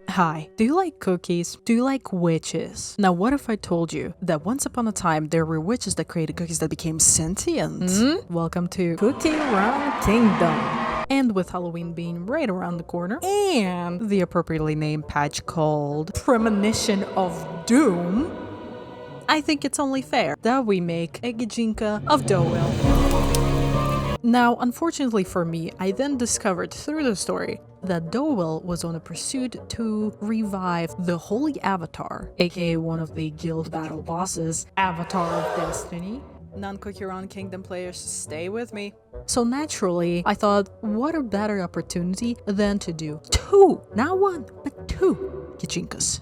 Hi, do you like cookies? Do you like witches? Now, what if I told you that once upon a time there were witches that created cookies that became sentient? Welcome to Cookie Run Kingdom. And with Halloween being right around the corner, and the appropriately named patch called Premonition of Doom, I think it's only fair that we make a Gijinka of Doughael. Now, unfortunately for me, I then discovered through the story that Doughael was on a pursuit to revive the Holy Avatar, aka one of the guild battle bosses, Avatar of Destiny. Non-Cookie Run Kingdom players, stay with me. So naturally, I thought, what a better opportunity than to do two, not one, but two Gijinkas.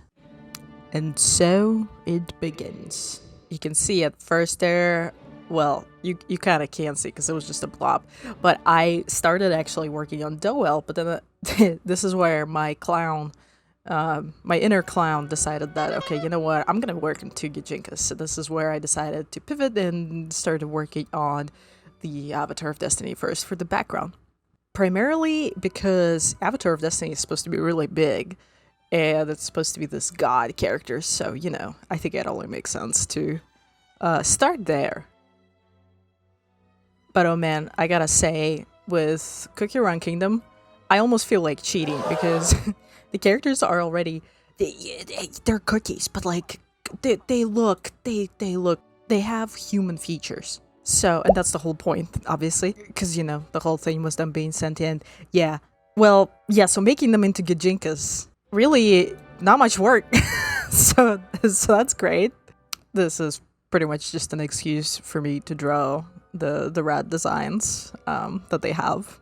And so it begins. You can see at first there, well, you kind of can't see because it was just a blob. But I started actually working on Doughael, but then this is where my clown, my inner clown decided that, okay, you know what, I'm going to work on two Gijinkas. So this is where I decided to pivot and started working on the Avatar of Destiny first for the background. Primarily because Avatar of Destiny is supposed to be really big. And it's supposed to be this god character, so, you know, I think it only makes sense to start there. But oh man, I gotta say, with Cookie Run Kingdom, I almost feel like cheating because the characters are already, they're cookies, but like, they have human features. So, and that's the whole point, obviously, because, you know, the whole thing was them being sentient. Yeah, well, yeah, so making them into Gijinkas, really not much work. so that's great. This is pretty much just an excuse for me to draw the rad designs that they have.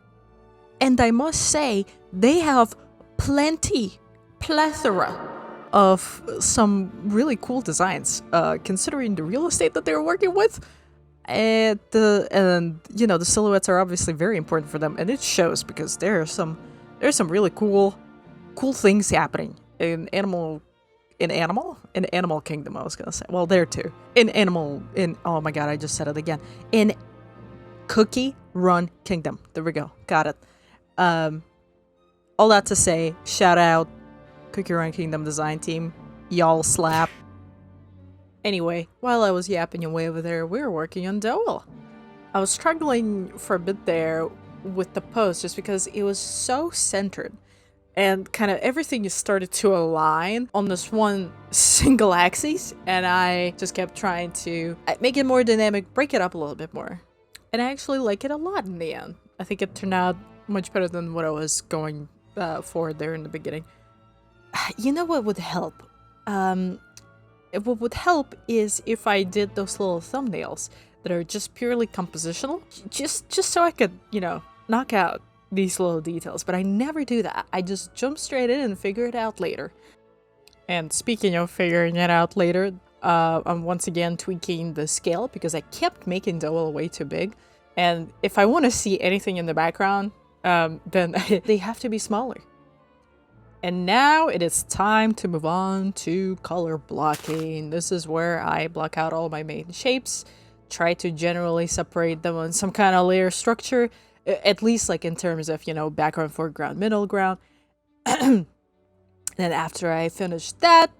And I must say, they have plethora of some really cool designs, considering the real estate that they're working with. And you know, the silhouettes are obviously very important for them, and it shows because there's some really cool things happening in Animal Kingdom, I was gonna say. Well, there too. Oh my god, I just said it again. In Cookie Run Kingdom. There we go. Got it. All that to say, shout out Cookie Run Kingdom design team. Y'all slap. Anyway, while I was yapping away over there, we were working on Doughael. I was struggling for a bit there with the pose just because it was so centered. And kind of everything just started to align on this one single axis, and I just kept trying to make it more dynamic, break it up a little bit more. And I actually like it a lot in the end. I think it turned out much better than what I was going for there in the beginning. You know what would help? What would help is if I did those little thumbnails that are just purely compositional, just so I could, you know, knock out these little details, but I never do that. I just jump straight in and figure it out later. And speaking of figuring it out later, I'm once again tweaking the scale because I kept making Doughael way too big. And if I want to see anything in the background, then they have to be smaller. And now it is time to move on to color blocking. This is where I block out all my main shapes, try to generally separate them on some kind of layer structure, at least like in terms of, you know, background, foreground, middle ground. Then after I finish that,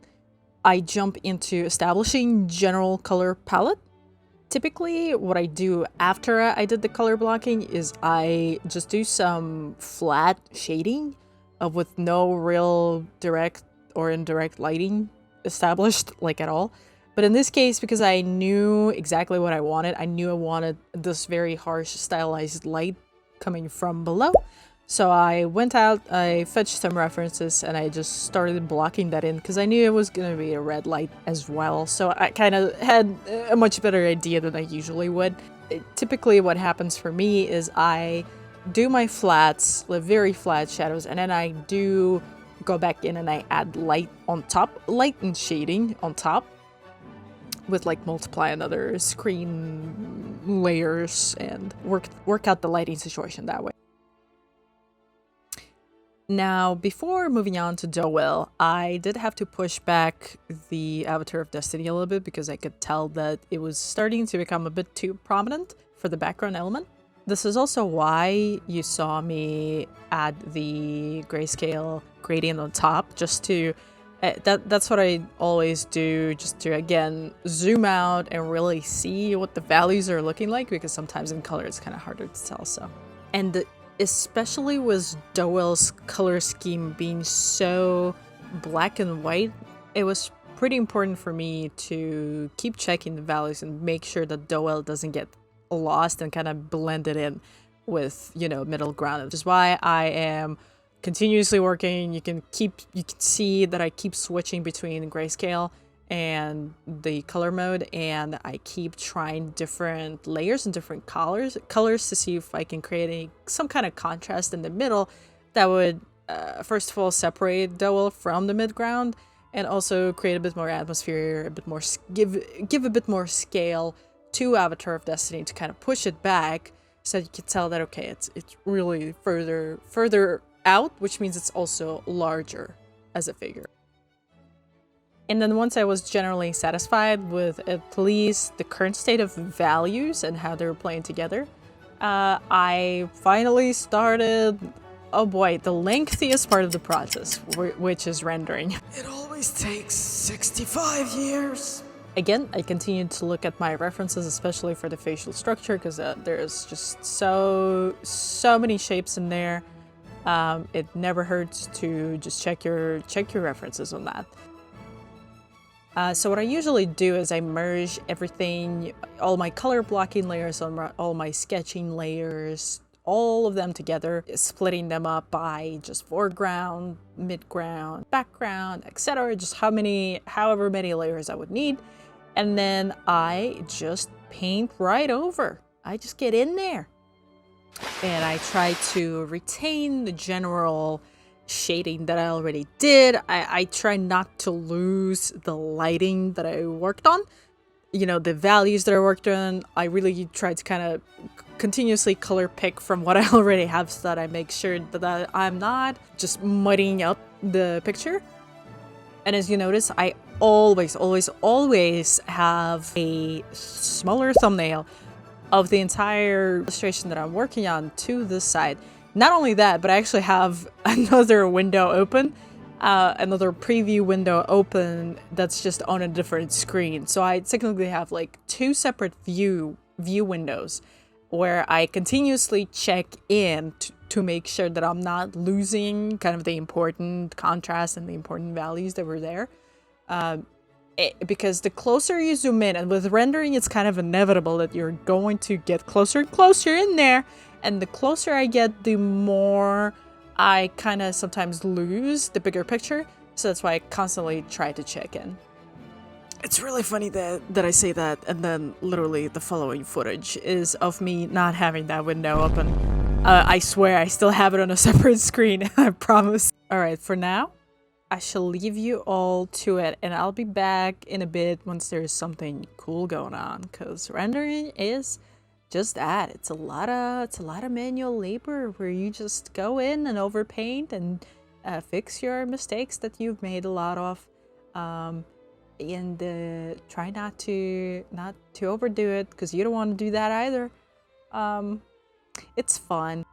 I jump into establishing general color palette. Typically, what I do after I did the color blocking is I just do some flat shading with no real direct or indirect lighting established, like at all. But in this case, because I knew exactly what I wanted, I knew I wanted this very harsh stylized light coming from below. So I went out, I fetched some references, and I just started blocking that in because I knew it was going to be a red light as well. So I kind of had a much better idea than I usually would. Typically what happens for me is I do my flats, like very flat shadows, and then I do go back in and I add light on top, light and shading on top, with like multiply and other screen layers and work out the lighting situation that way. Now, before moving on to Doughael, I did have to push back the Avatar of Destiny a little bit because I could tell that it was starting to become a bit too prominent for the background element. This is also why you saw me add the grayscale gradient on top, just to that's what I always do, just to again zoom out and really see what the values are looking like, because sometimes in color it's kind of harder to tell. So, and especially with Doughael's color scheme being so black and white, it was pretty important for me to keep checking the values and make sure that Doughael doesn't get lost and kind of blended in with, you know, middle ground, which is why I am continuously working. You can see that I keep switching between grayscale and the color mode, and I keep trying different layers and different colors to see if I can create some kind of contrast in the middle that would first of all separate Doughael from the midground, and also create a bit more atmosphere, a bit more give a bit more scale to Avatar of Destiny to kind of push it back, so you can tell that okay, it's really further out, which means it's also larger as a figure. And then once I was generally satisfied with at least the current state of values and how they were playing together, I finally started, oh boy, the lengthiest part of the process, which is rendering. It always takes 65 years. Again, I continued to look at my references, especially for the facial structure, because there's just so many shapes in there. It never hurts to just check your references on that. So what I usually do is I merge everything, all my color blocking layers, all my sketching layers, all of them together, splitting them up by just foreground, midground, background, etc. Just however many layers I would need. And then I just paint right over. I just get in there. And I try to retain the general shading that I already did. I try not to lose the lighting that I worked on. You know, the values that I worked on, I really try to kind of continuously color pick from what I already have, so that I make sure that I'm not just muddying up the picture. And as you notice, I always have a smaller thumbnail of the entire illustration that I'm working on to this side. Not only that, but I actually have another window open, another preview window open that's just on a different screen. So I technically have like two separate view windows where I continuously check in to make sure that I'm not losing kind of the important contrast and the important values that were there. Because the closer you zoom in, and with rendering it's kind of inevitable that you're going to get closer and closer in there, and the closer I get, the more I kind of sometimes lose the bigger picture. So that's why I constantly try to check in. It's really funny that I say that, and then literally the following footage is of me not having that window open. I swear I still have it on a separate screen, I promise. Alright, for now, I shall leave you all to it, and I'll be back in a bit once there's something cool going on, because rendering is just that. It's a lot of manual labor where you just go in and overpaint and fix your mistakes that you've made a lot of, and try not to overdo it, because you don't want to do that either. It's fun.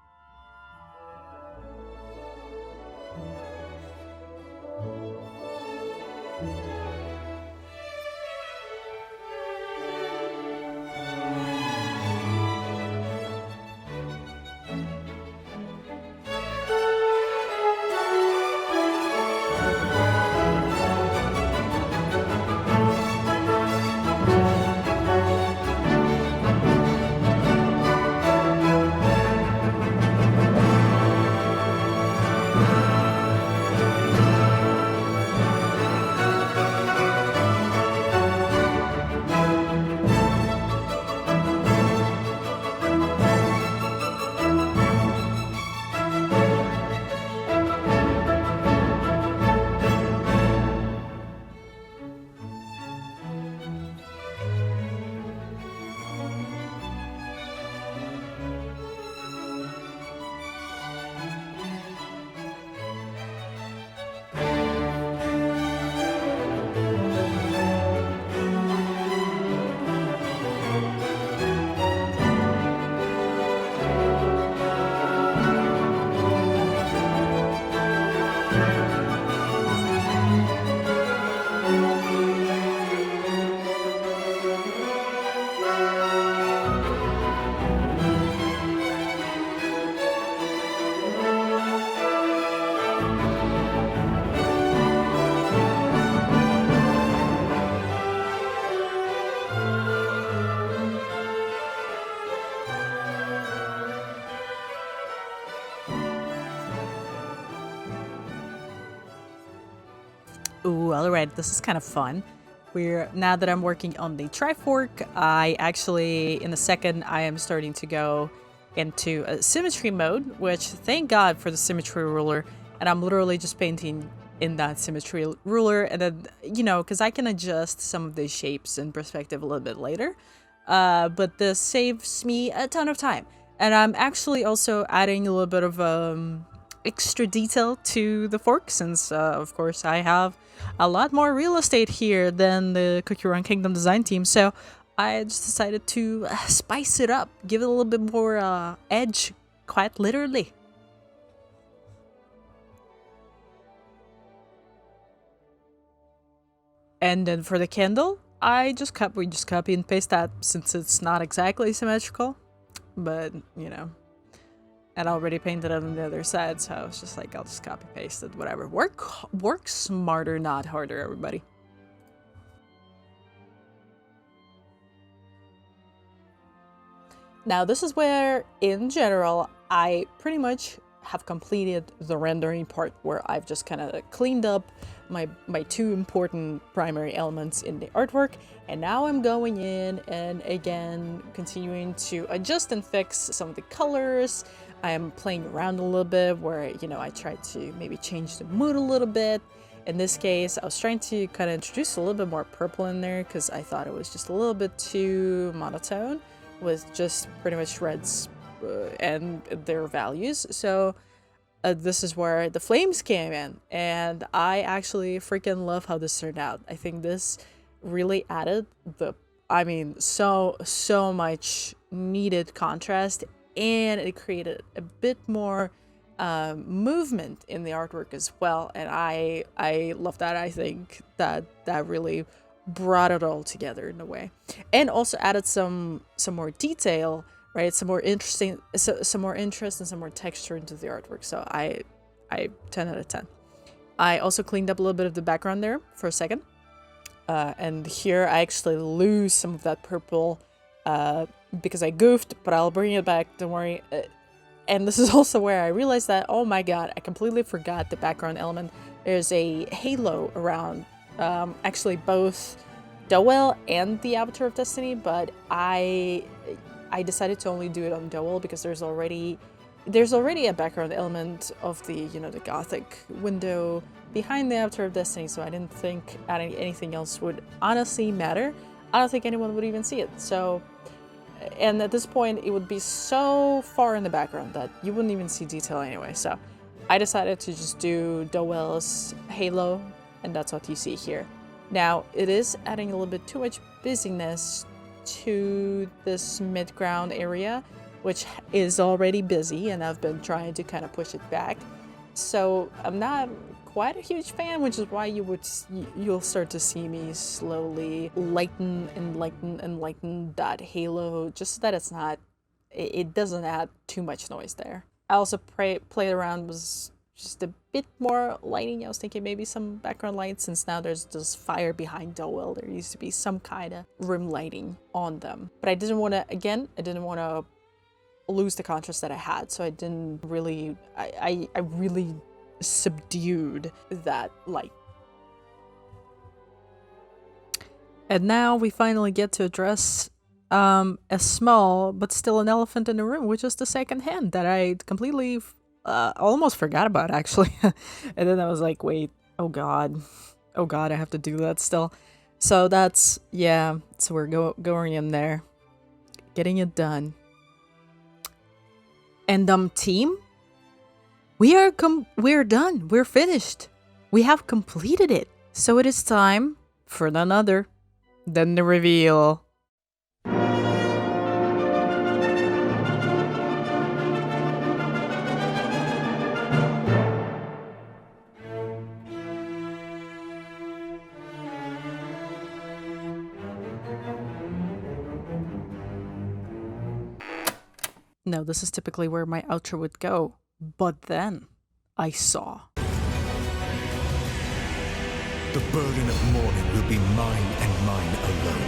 Ooh, alright, this is kind of fun. Now that I'm working on the Trifork, I actually, in a second, I am starting to go into a symmetry mode, which thank God for the symmetry ruler. And I'm literally just painting in that symmetry ruler, and then, you know, because I can adjust some of the shapes and perspective a little bit later. But this saves me a ton of time. And I'm actually also adding a little bit of extra detail to the fork, since of course I have a lot more real estate here than the Cookie Run Kingdom design team, so I just decided to spice it up, give it a little bit more edge, quite literally. And then for the candle, we just copy and paste that, since it's not exactly symmetrical, but you know. And I already painted it on the other side, so I was just like, I'll just copy paste it, whatever. Work smarter, not harder, everybody. Now this is where, in general, I pretty much have completed the rendering part, where I've just kind of cleaned up my two important primary elements in the artwork, and now I'm going in and again continuing to adjust and fix some of the colors. I am playing around a little bit where, you know, I tried to maybe change the mood a little bit. In this case, I was trying to kind of introduce a little bit more purple in there, because I thought it was just a little bit too monotone with just pretty much reds and their values. So this is where the flames came in, and I actually freaking love how this turned out. I think this really added so much needed contrast, and it created a bit more movement in the artwork as well, and I love that. I think that really brought it all together in a way, and also added some more detail, right? Some more interest and some more texture into the artwork. So I 10 out of 10. I also cleaned up a little bit of the background there for a second, and here I actually lose some of that purple because I goofed, but I'll bring it back, don't worry. And this is also where I realized that, oh my god, I completely forgot the background element. There's a halo around actually both Doughael and the Avatar of Destiny, but I decided to only do it on Doughael because there's already a background element of the, you know, the Gothic window behind the Avatar of Destiny, so I didn't think adding anything else would honestly matter. I don't think anyone would even see it. So, and at this point, it would be so far in the background that you wouldn't even see detail anyway. So I decided to just do Doughael's halo, and that's what you see here. Now, it is adding a little bit too much busyness to this mid-ground area, which is already busy, and I've been trying to kind of push it back. So I'm not quite a huge fan, which is why you'll start to see me slowly lighten that halo, just so that it doesn't add too much noise there. I also played around with just a bit more lighting. I was thinking maybe some background lights, since now there's this fire behind Doughael. There used to be some kind of room lighting on them, but I didn't want to lose the contrast that I had, so I didn't really, I really subdued that light. And now we finally get to address a small but still an elephant in the room, which is the second hand that I completely almost forgot about, actually. And then I was like, wait, oh god, I have to do that still. So that's, yeah, so we're going in there, getting it done. And team, we're done. We're finished. We have completed it. So it is time for none other than the reveal. No, this is typically where my outro would go. But then I saw. The burden of mourning will be mine and mine alone.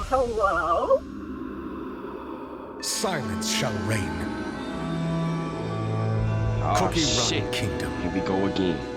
Hello? Silence shall reign. Cookie shit. Run Kingdom. Here we go again.